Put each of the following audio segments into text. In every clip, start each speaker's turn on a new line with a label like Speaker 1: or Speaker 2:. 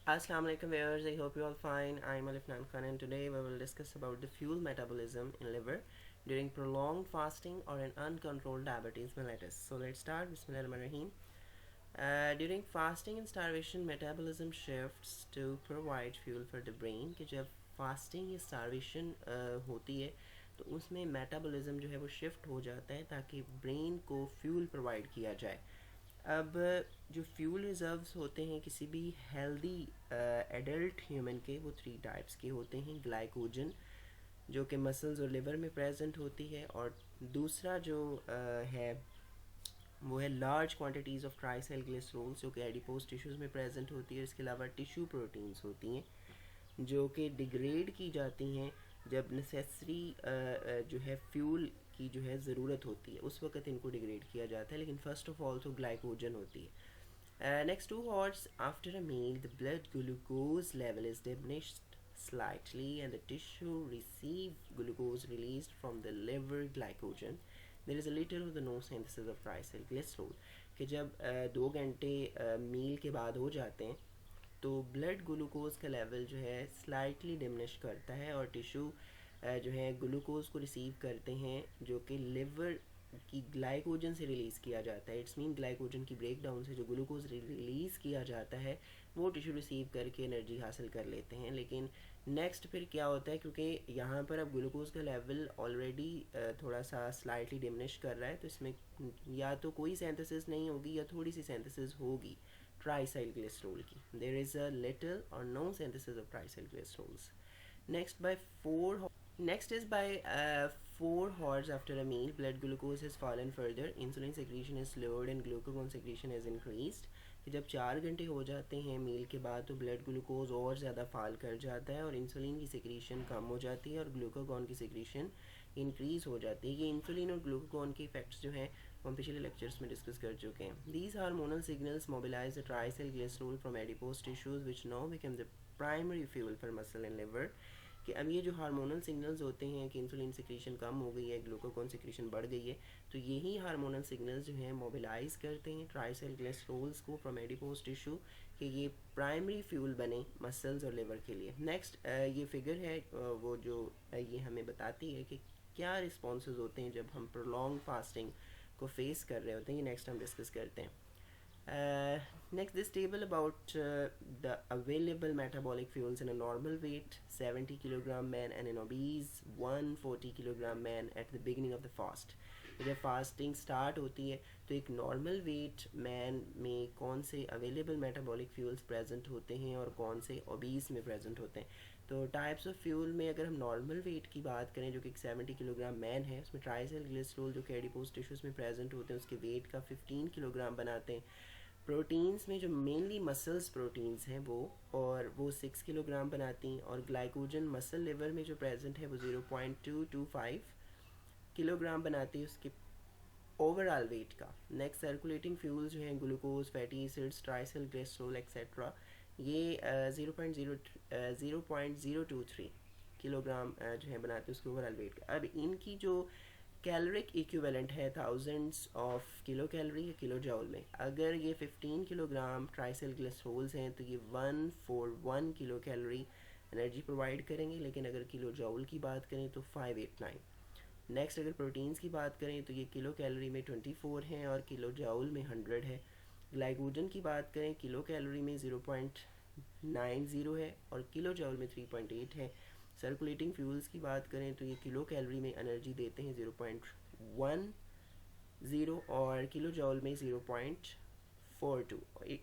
Speaker 1: Assalamu alaikum viewers, I hope you all fine. I'm Alif Khan and today we will discuss about the fuel metabolism in liver during prolonged fasting or an uncontrolled diabetes mellitus. So let's start. Bismillahirrahmanirrahim. During fasting and starvation, metabolism shifts to provide fuel for the brain. कि जब fasting या starvation होती है तो उसमें metabolism जो है वो shift हो जाता है ताकि brain को fuel provide किया जाए. अब जो फ्यूल रिजर्व्स होते हैं किसी भी हेल्दी एडल्ट ह्यूमन के, वो थ्री टाइप्स के होते हैं. ग्लाइकोजन जो कि मसल्स और लिवर में प्रेजेंट होती है, और दूसरा जो है वो है लार्ज क्वांटिटीज़ ऑफ ट्राइसेल ग्लिसरोल्स जो कि एडिपोज टिश्यूज़ में प्रेजेंट होती है. इसके अलावा टिश्यू प्रोटीन्स होती हैं जो कि डिग्रेड की जाती हैं जब नेसेसरी जो है फ्यूल की जो है ज़रूरत होती है, उस वक्त इनको डिग्रेड किया जाता है. लेकिन फ़र्स्ट ऑफ ऑल तो ग्लाइकोजन होती है. Next 2 hours after a meal, the blood glucose level is diminished slightly and the tissue receive glucose released from the liver glycogen. There is a little or no synthesis of triglycerol. कि जब 2 घंटे मील के बाद हो जाते हैं तो blood glucose का लेवल जो है स्लाइटली डिमिनिश करता है और टिश्यू जो है ग्लूकोज को रिसीव करते हैं जो कि लिवर की ग्लाइकोजन से रिलीज़ किया जाता है. इट्स मीन ग्लाइकोजन की ब्रेक डाउन से जो ग्लूकोज रिलीज़ किया जाता है वो टिश्यू रिसीव करके एनर्जी हासिल कर लेते हैं. लेकिन नेक्स्ट फिर क्या होता है, क्योंकि यहाँ पर अब ग्लूकोज का लेवल ऑलरेडी थोड़ा सा स्लाइटली डिमिनिश कर रहा है, तो इसमें या तो कोई सिंथेसिस नहीं होगी या थोड़ी सी सिंथेसिस होगी ट्राइसाइलग्लिसरॉल की. देयर इज़ अ लिटिल और no synthesis of triacylglycerols. Next, by 4 next is by 4 hours after a meal, blood glucose has fallen further, insulin secretion is slowed and glucagon secretion has increased. कि जब 4 घंटे हो जाते हैं मील के बाद तो ब्लड ग्लूकोज और ज़्यादा फाल कर जाता है और इंसुलिन की सिक्रीशन कम हो जाती है और ग्लूकागॉन की सिक्रीशन इंक्रीज़ हो जाती है. ये इंसुलिन और ग्लूकागॉन के इफेक्ट्स जो हैं वो हम पिछले लेक्चर्स में डिस्कस कर चुके हैं. These hormonal signals mobilize the triacyl glycerol from adipose tissues which now become the primary fuel for muscle and liver. कि अब ये जो हार्मोनल सिग्नल्स होते हैं कि इंसुलिन सिक्रीशन कम हो गई है, ग्लूकागॉन सिक्रीशन बढ़ गई है, तो यही हार्मोनल सिग्नल्स जो हैं मोबिलाइज करते हैं ट्राइसेल ग्लिसरॉल्स को फ्रॉम एडिपोज टिश्यू कि ये प्राइमरी फ्यूल बने मसल्स और लिवर के लिए. नेक्स्ट ये फिगर है वो जो ये हमें बताती है कि क्या रिस्पॉन्सेज होते हैं जब हम प्रोलॉन्ग फास्टिंग को फेस कर रहे होते हैं. ये नेक्स्ट हम डिस्कस करते हैं. Next, this table about the available metabolic fuels in a normal weight 70 kilogram man and an obese 140 kilogram man at the beginning of the fast. जब फास्टिंग स्टार्ट होती है तो एक नॉर्मल वेट मैन में कौन से अवेलेबल मेटाबॉलिक फ्यूल्स प्रेजेंट होते हैं और कौन से ओबीस में प्रेजेंट होते हैं. तो टाइप्स ऑफ फ्यूल में अगर हम नॉर्मल वेट की बात करें जो कि 70 किलोग्राम मैन है, उसमें ट्राइसेल ग्लिसरॉल जो कि एडिपोज टिश्यूज़ में प्रेजेंट होते हैं उसके वेट का 15 किलोग्राम बनाते हैं. प्रोटीन्स में जो मेनली मसल्स प्रोटीन्स हैं वो 6 किलोग्राम बनाती हैं और ग्लाइकोजन मसल लिवर में जो प्रेजेंट है वो 0.225 किलोग्राम बनाती है उसके ओवरऑल वेट का. नेक्स्ट, सर्कुलेटिंग फ्यूल्स जो हैं glucose, fatty acids, triacyl glycerol etcetera, ये 0.023 किलोग्राम जो है बनाते हैं उसके ओवरऑल वेट का. अब इनकी जो कैलोरिक इक्विवेलेंट है thousands of kilo calorie kilo जॉल में. अगर ये 15 किलोग्राम ट्राइसेल ग्लिसरॉल्स हैं तो ये 141 किलो कैलोरी एनर्जी प्रोवाइड करेंगे. लेकिन अगर किलो जॉल की बात करें तो 589. नेक्स्ट, अगर प्रोटीन्स की बात करें तो ये किलो कैलोरी में 24 हैं और किलो जॉल में 100 है. ग्लाइकोजन की बात करें किलो कैलोरी में 0.90 है और किलो जॉल में 3.8 है. सर्कुलेटिंग फ्यूल्स की बात करें तो ये किलो कैलोरी में एनर्जी देते हैं 0.10 और किलो जॉल में 0.42.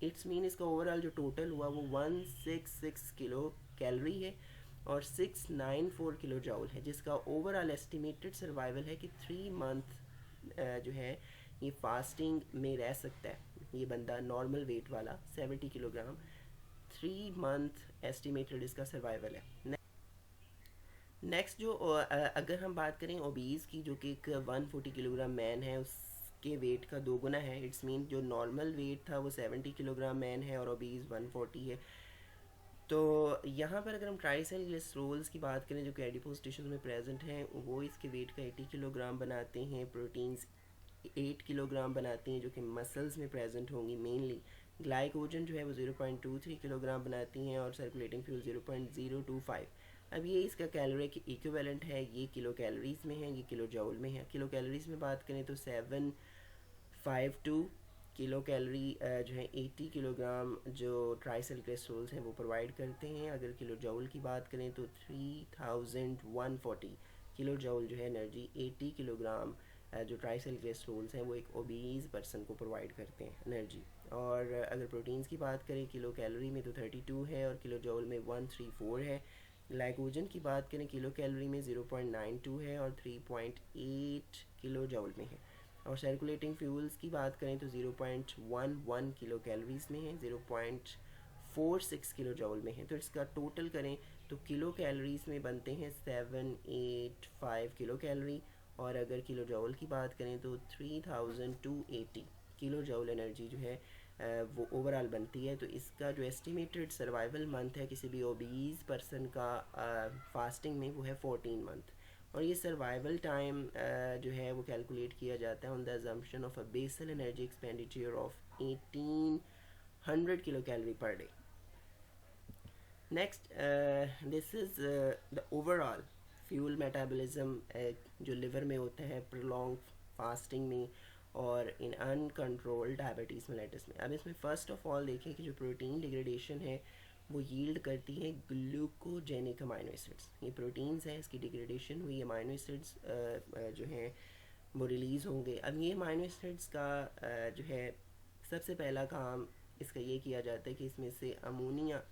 Speaker 1: इट्स मीन इसका ओवरऑल जो टोटल हुआ वो 166 किलो कैलोरी है और 694 किलो जॉल है, जिसका ओवरऑल एस्टिमेटेड सर्वाइवल है कि 3 मंथ जो है ये फास्टिंग में रह सकता है. ये बंदा नॉर्मल वेट वाला 70 किलोग्राम 3 मंथ एस्टिमेटेड इसका सर्वाइवल है. नेक्स्ट जो अगर हम बात करें ओबीज़ की जो कि एक 140 किलोग्राम मैन है उसके वेट का 2 गुना है. इट्स मीन जो नॉर्मल वेट था वो 70 किलोग्राम मैन है और ओबीज़ 140 है. तो यहाँ पर अगर हम ट्राइसेल ग्लिसरॉल्स की बात करें जो कि एडिपोज टिश्यूज़ में प्रेजेंट हैं वो इसके वेट का 80 किलोग्राम बनाते हैं. प्रोटीन्स 8 किलोग्राम बनाते हैं जो कि मसल्स में प्रेजेंट होंगी मेनली. ग्लाइकोजन जो है वो 0.23 किलोग्राम बनाती हैं और सर्कुलेटिंग फ्यूल 0.025। अब ये इसका कैलोरी की इक्विवेलेंट है, ये किलो कैलोरीज में है, ये किलो जूल में है। किलो कैलोरीज में बात करें तो 752 किलो कैलोरी जो है 80 किलोग्राम जो ट्राइसल्ग्लिसरोल्स हैं वो प्रोवाइड करते हैं। अगर किलो जूल की बात करें तो 3140 किलो जूल जो है एनर्जी 80 किलोग्राम जो ट्राइसल्ग्लिसरोल्स हैं वो एक ओबीज पर्सन को प्रोवाइड करते हैं एनर्जी। और अगर प्रोटीन्स की बात करें किलो कैलोरी में तो 32 है और किलो जूल में 134 है। ग्लाइकोजन की बात करें किलो कैलोरी में 0.92 है और 3.8 किलो जूल में है। और सर्कुलेटिंग फ्यूल्स की बात करें तो 0.11 किलो कैलोरीज में है, 0.46 किलो जूल में है। तो इसका टोटल करें तो किलो कैलोरीज में बनते हैं 785 किलो कैलोरी, और अगर किलो जूल की बात करें तो 3280 किलो जूल एनर्जी जो है वो ओवरऑल बनती है। तो इसका जो एस्टिमेटेड सर्वाइवल मंथ है किसी भी ओबीज पर्सन का फास्टिंग में वो है 14 मंथ। और ये सर्वाइवल टाइम जो है वो कैलकुलेट किया जाता है on the assumption of a basal energy expenditure of 1800 kilo calorie per day. Next, this is the overall fuel metabolism जो लिवर में होता है प्रोलॉन्ग फास्टिंग में और इन अनकंट्रोल्ड डायबिटीज़ मेलिटस में। अब इसमें फ़र्स्ट ऑफ ऑल देखें कि जो प्रोटीन डिग्रेडेशन है वो यील्ड करती है ग्लूकोजेनिक अमाइनो एसिड्स। ये प्रोटीन्स हैं, इसकी डिग्रेडेशन हुई अमाइनो एसिड्स जो हैं वो रिलीज़ होंगे। अब ये अमाइनो एसिड्स का जो है सबसे पहला काम इसका ये किया जाता है कि इसमें से अमोनिया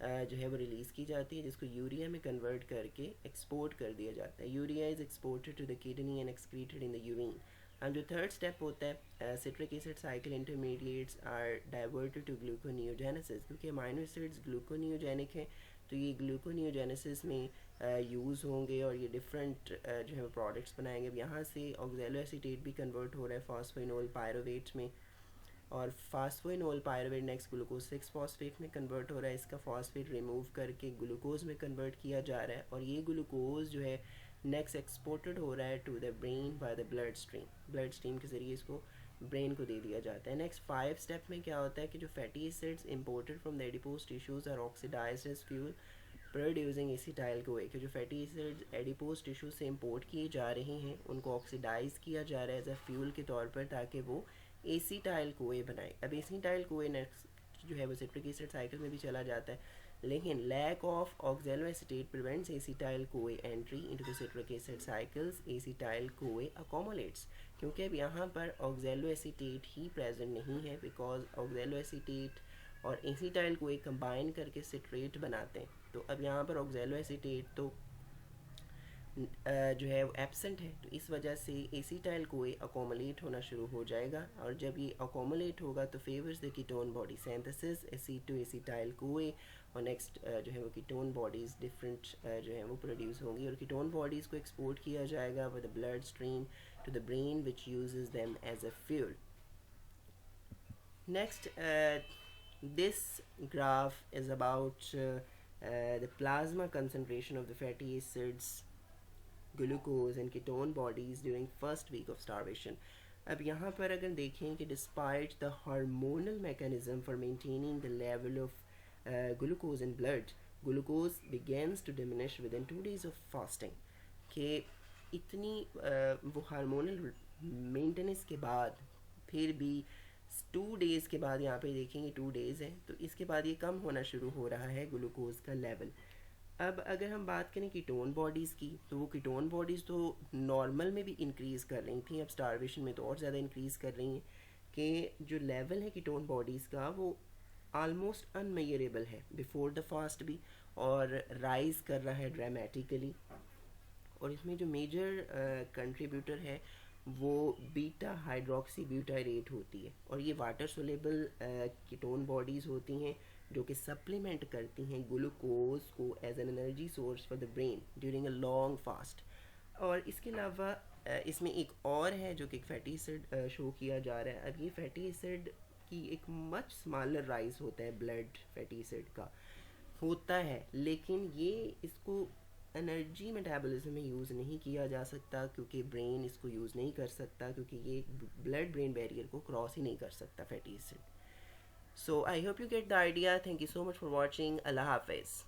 Speaker 1: जो है वो रिलीज़ की जाती है जिसको यूरिया में कन्वर्ट करके एक्सपोर्ट कर दिया जाता है। Urea is exported to the kidney and excreted in the urine. अब जो थर्ड स्टेप होता है citric acid cycle intermediates are diverted to gluconeogenesis. क्योंकि अमाइनो एसिड्स ग्लूकोनियोजेनिक हैं तो ये ग्लूकोनियोजेनेसिस में यूज़ होंगे और ये डिफरेंट जो है प्रोडक्ट्स बनाएंगे। अब यहाँ से ऑक्जेलो एसीटेट भी कन्वर्ट हो रहा है फॉस्फोइनोल पायरोवेट में, और phosphoenol pyruvate next glucose 6 phosphate में कन्वर्ट हो रहा है। इसका फॉस्फेट रिमूव करके ग्लूकोज में कन्वर्ट किया जा रहा है और ये ग्लूकोज जो है नेक्स्ट एक्सपोर्टेड हो रहा है to the brain by the blood stream. Blood stream के ज़रिए इसको ब्रेन को दे दिया जाता है। नेक्स्ट 5 स्टेप में क्या होता है कि जो fatty acids imported from the adipose tissues are oxidised as fuel producing acetyl CoA. कि जो फैटी एसिड्स एडिपोज टिश्यू से इंपोर्ट किए जा रहे हैं उनको ऑक्सीडाइज किया जा रहा है एज अ फ्यूल के तौर पर ताकि वो एसिटाइल कोए बनाए। अब एसिटाइल कोए नेक्स्ट जो है वो सिट्रिक एसिड साइकिल में भी चला जाता है, लेकिन lack of oxalo acetate prevents acetyl CoA entry into the citric acid cycles. Acetyl CoA accumulates, क्योंकि अब यहाँ पर ऑक्जेलो एसीटेट ही प्रेजेंट नहीं है बिकॉज ऑक्जेलो एसीटेट और एसिटाइल कोए कंबाइन करके सिट्रेट बनाते हैं। तो अब यहाँ पर ऑक्जेलो एसीटेट तो जो है वो एब्सेंट है, तो इस वजह से एसिटाइल कोए अकोमोलेट होना शुरू हो जाएगा और जब ये अकोमोलेट होगा तो favours the ketone body synthesis एसिटो acetyl CoA. और नेक्स्ट जो है वो कीटोन बॉडीज़ डिफरेंट जो है वो प्रोड्यूस होंगी और कीटोन बॉडीज़ को एक्सपोर्ट किया जाएगा with the blood stream to the brain which uses them as a fuel. Next, this graph is about the plasma concentration of the fatty acids, glucose and ketone bodies during first week of starvation. अब यहाँ पर अगर देखें कि despite the hormonal mechanism for maintaining the level of glucose in blood, glucose begins to diminish within 2 days of fasting। कि इतनी वो hormonal maintenance के बाद फिर भी 2 डेज़ के बाद यहाँ पे देखेंगे 2 डेज़ है तो इसके बाद ये कम होना शुरू हो रहा है ग्लूकोज का लेवल। अब अगर हम बात करें कीटोन बॉडीज़ की तो वो कीटोन बॉडीज़ तो नॉर्मल में भी इंक्रीज़ कर रही थी, अब स्टारवेशन में तो और ज़्यादा इंक्रीज़ कर रही हैं कि जो लेवल है कीटोन बॉडीज़ का वो आलमोस्ट अनमेजरेबल है बिफोर द फास्ट भी और राइज़ कर रहा है ड्रामेटिकली। और इसमें जो मेजर कंट्रीब्यूटर है वो बीटा हाइड्रोक्सी ब्यूटाइरेट होती है और ये वाटर सोलेबल कीटोन बॉडीज़ होती हैं जो कि सप्लीमेंट करती हैं ग्लूकोज को as an energy source for the brain during a long fast. और इसके अलावा इसमें एक और है जो कि फैटी एसिड शो किया जा रहा है। अब ये फैटी एसिड की एक मच स्मॉलर राइज होता है ब्लड फैटी एसिड का होता है, लेकिन ये इसको एनर्जी मेटाबॉलिज्म में यूज़ नहीं किया जा सकता क्योंकि ब्रेन इसको यूज़ नहीं कर सकता क्योंकि ये ब्लड ब्रेन बैरियर को क्रॉस ही नहीं कर सकता fatty acid. So I hope you get the idea. Thank you so much for watching. Allah Hafiz.